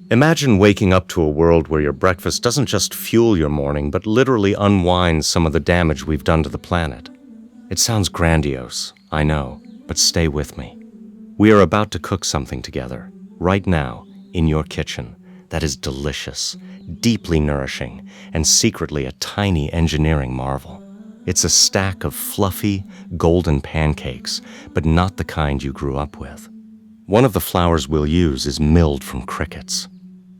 Imagine waking up to a world where your breakfast doesn't just fuel your morning, but literally unwinds some of the damage we've done to the planet. It sounds grandiose, I know, but stay with me. We are about to cook something together, right now, in your kitchen, that is delicious, deeply nourishing, and secretly a tiny engineering marvel. It's a stack of fluffy, golden pancakes, but not the kind you grew up with. One of the flours we'll use is milled from crickets.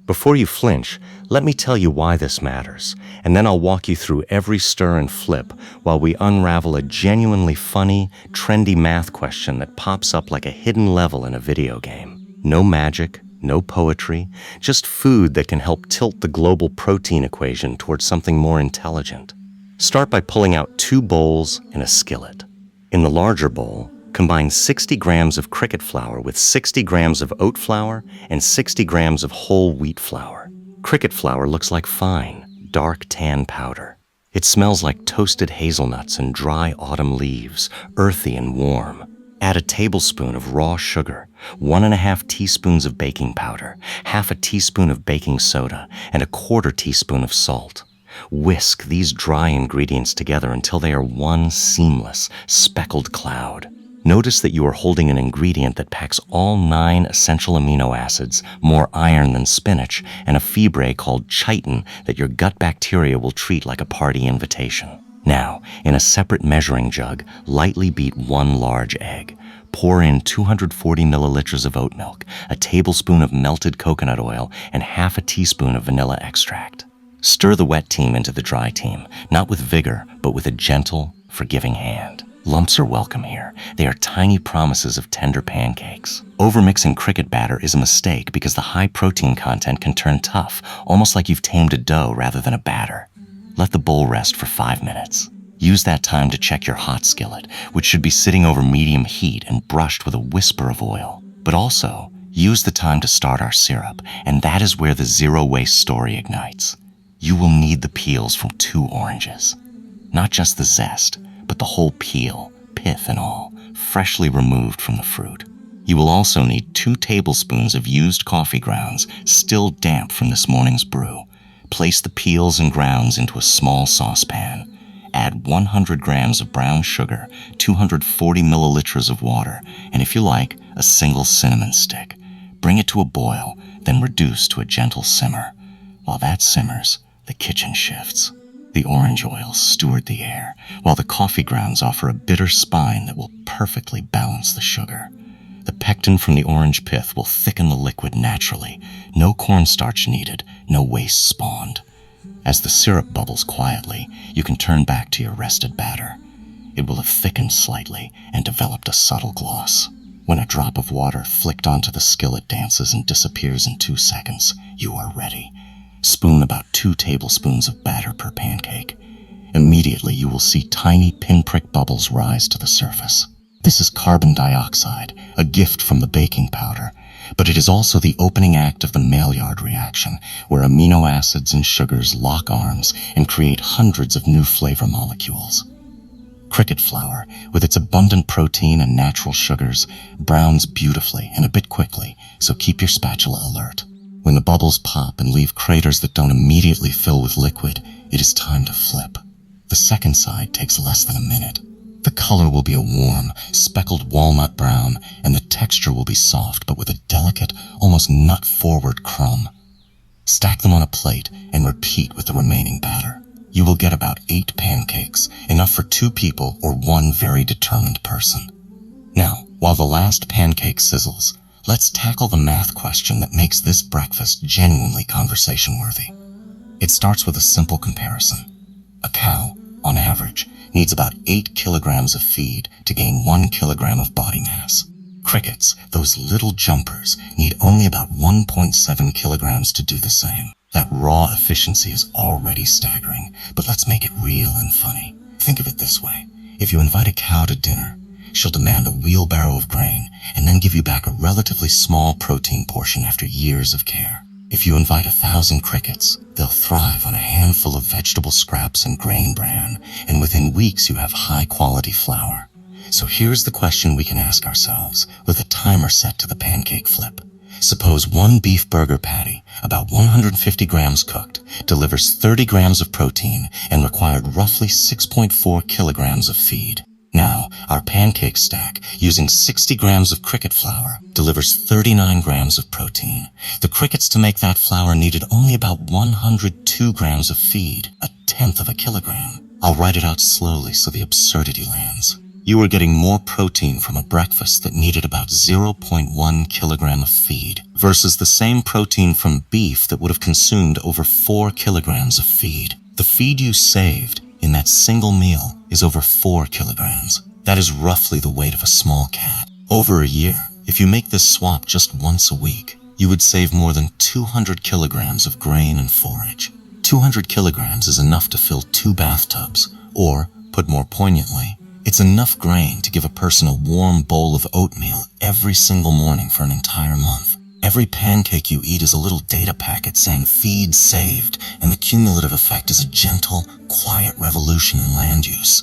Before you flinch, let me tell you why this matters, and then I'll walk you through every stir and flip while we unravel a genuinely funny, trendy math question that pops up like a hidden level in a video game. No magic, no poetry, just food that can help tilt the global protein equation towards something more intelligent. Start by pulling out 2 bowls and a skillet. In the larger bowl, combine 60 grams of cricket flour with 60 grams of oat flour and 60 grams of whole wheat flour. Cricket flour looks like fine, dark tan powder. It smells like toasted hazelnuts and dry autumn leaves, earthy and warm. Add a tablespoon of raw sugar, 1½ teaspoons of baking powder, ½ a teaspoon of baking soda, and a ¼ teaspoon of salt. Whisk these dry ingredients together until they are one seamless, speckled cloud. Notice that you are holding an ingredient that packs all 9 essential amino acids, more iron than spinach, and a fibre called chitin that your gut bacteria will treat like a party invitation. Now, in a separate measuring jug, lightly beat 1 large egg. Pour in 240 milliliters of oat milk, a tablespoon of melted coconut oil, and ½ a teaspoon of vanilla extract. Stir the wet team into the dry team, not with vigor, but with a gentle, forgiving hand. Lumps are welcome here. They are tiny promises of tender pancakes. Overmixing cricket batter is a mistake because the high protein content can turn tough, almost like you've tamed a dough rather than a batter. Let the bowl rest for 5 minutes. Use that time to check your hot skillet, which should be sitting over medium heat and brushed with a whisper of oil. But also, use the time to start our syrup, and that is where the zero-waste story ignites. You will need the peels from 2 oranges. Not just the zest, but the whole peel, pith and all, freshly removed from the fruit. You will also need 2 tablespoons of used coffee grounds, still damp from this morning's brew. Place the peels and grounds into a small saucepan. Add 100 grams of brown sugar, 240 milliliters of water, and if you like, a single cinnamon stick. Bring it to a boil, then reduce to a gentle simmer. While that simmers, the kitchen shifts. The orange oils steward the air, while the coffee grounds offer a bitter spine that will perfectly balance the sugar. The pectin from the orange pith will thicken the liquid naturally. No cornstarch needed, no waste spawned. As the syrup bubbles quietly, you can turn back to your rested batter. It will have thickened slightly and developed a subtle gloss. When a drop of water flicked onto the skillet dances and disappears in 2 seconds, you are ready. Spoon about 2 tablespoons of batter per pancake. Immediately, you will see tiny pinprick bubbles rise to the surface. This is carbon dioxide, a gift from the baking powder, but it is also the opening act of the Maillard reaction, where amino acids and sugars lock arms and create hundreds of new flavor molecules. Cricket flour, with its abundant protein and natural sugars, browns beautifully and a bit quickly, so keep your spatula alert. When the bubbles pop and leave craters that don't immediately fill with liquid, it is time to flip. The second side takes less than a minute. The color will be a warm, speckled walnut brown, and the texture will be soft but with a delicate, almost nut-forward crumb. Stack them on a plate and repeat with the remaining batter. You will get about 8 pancakes, enough for 2 people or 1 very determined person. Now, while the last pancake sizzles, let's tackle the math question that makes this breakfast genuinely conversation-worthy. It starts with a simple comparison. A cow, on average, needs about 8 kilograms of feed to gain 1 kilogram of body mass. Crickets, those little jumpers, need only about 1.7 kilograms to do the same. That raw efficiency is already staggering, but let's make it real and funny. Think of it this way. If you invite a cow to dinner, she'll demand a wheelbarrow of grain and then give you back a relatively small protein portion after years of care. If you invite 1,000 crickets, they'll thrive on a handful of vegetable scraps and grain bran, and within weeks you have high-quality flour. So here's the question we can ask ourselves, with a timer set to the pancake flip. Suppose 1 beef burger patty, about 150 grams cooked, delivers 30 grams of protein and required roughly 6.4 kilograms of feed. Now, our pancake stack, using 60 grams of cricket flour, delivers 39 grams of protein. The crickets to make that flour needed only about 102 grams of feed, a tenth of a kilogram. I'll write it out slowly so the absurdity lands. You were getting more protein from a breakfast that needed about 0.1 kilogram of feed versus the same protein from beef that would have consumed over 4 kilograms of feed. The feed you saved in that single meal is over 4 kilograms. That is roughly the weight of a small cat. Over a year, if you make this swap just once a week, you would save more than 200 kilograms of grain and forage. 200 kilograms is enough to fill 2 bathtubs, or, put more poignantly, it's enough grain to give a person a warm bowl of oatmeal every single morning for an entire month. Every pancake you eat is a little data packet saying feed saved, and the cumulative effect is a gentle, quiet revolution in land use.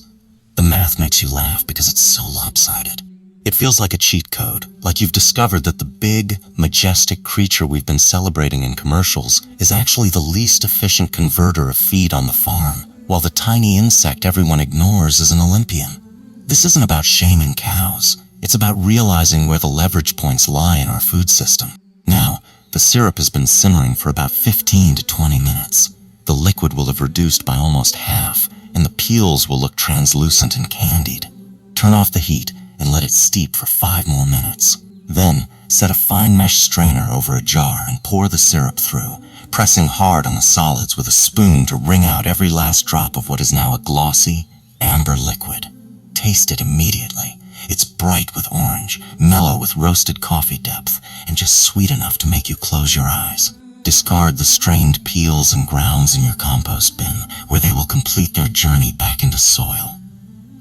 The math makes you laugh because it's so lopsided. It feels like a cheat code, like you've discovered that the big, majestic creature we've been celebrating in commercials is actually the least efficient converter of feed on the farm, while the tiny insect everyone ignores is an Olympian. This isn't about shaming cows. It's about realizing where the leverage points lie in our food system. Now, the syrup has been simmering for about 15 to 20 minutes. The liquid will have reduced by almost half, and the peels will look translucent and candied. Turn off the heat and let it steep for 5 more minutes. Then, set a fine mesh strainer over a jar and pour the syrup through, pressing hard on the solids with a spoon to wring out every last drop of what is now a glossy, amber liquid. Taste it immediately. It's bright with orange, mellow with roasted coffee depth, and just sweet enough to make you close your eyes. Discard the strained peels and grounds in your compost bin, where they will complete their journey back into soil.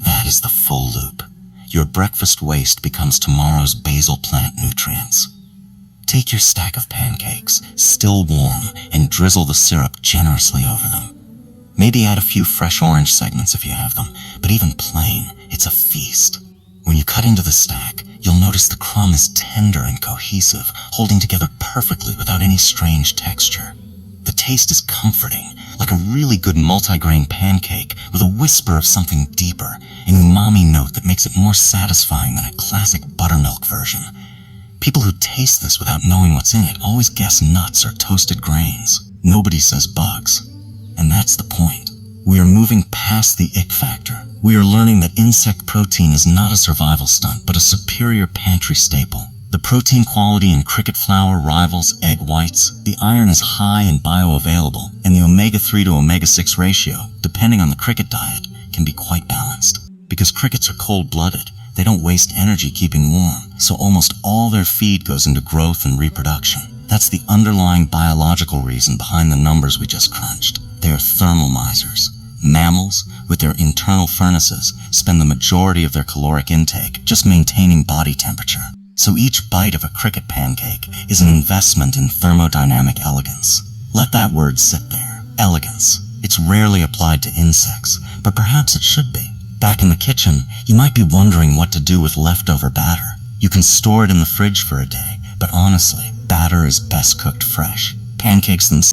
That is the full loop. Your breakfast waste becomes tomorrow's basal plant nutrients. Take your stack of pancakes, still warm, and drizzle the syrup generously over them. Maybe add a few fresh orange segments if you have them, but even plain, it's a feast. When you cut into the stack, you'll notice the crumb is tender and cohesive, holding together perfectly without any strange texture. The taste is comforting, like a really good multigrain pancake with a whisper of something deeper, an umami note that makes it more satisfying than a classic buttermilk version. People who taste this without knowing what's in it always guess nuts or toasted grains. Nobody says bugs. And that's the point. We are moving past the ick factor. We are learning that insect protein is not a survival stunt, but a superior pantry staple. The protein quality in cricket flour rivals egg whites, the iron is high and bioavailable, and the omega-3 to omega-6 ratio, depending on the cricket diet, can be quite balanced. Because crickets are cold-blooded, they don't waste energy keeping warm, so almost all their feed goes into growth and reproduction. That's the underlying biological reason behind the numbers we just crunched. They are thermal misers. Mammals, with their internal furnaces, spend the majority of their caloric intake just maintaining body temperature. So each bite of a cricket pancake is an investment in thermodynamic elegance. Let that word sit there. Elegance. It's rarely applied to insects, but perhaps it should be. Back in the kitchen, you might be wondering what to do with leftover batter. You can store it in the fridge for a day, but honestly, batter is best cooked fresh. Pancakes themselves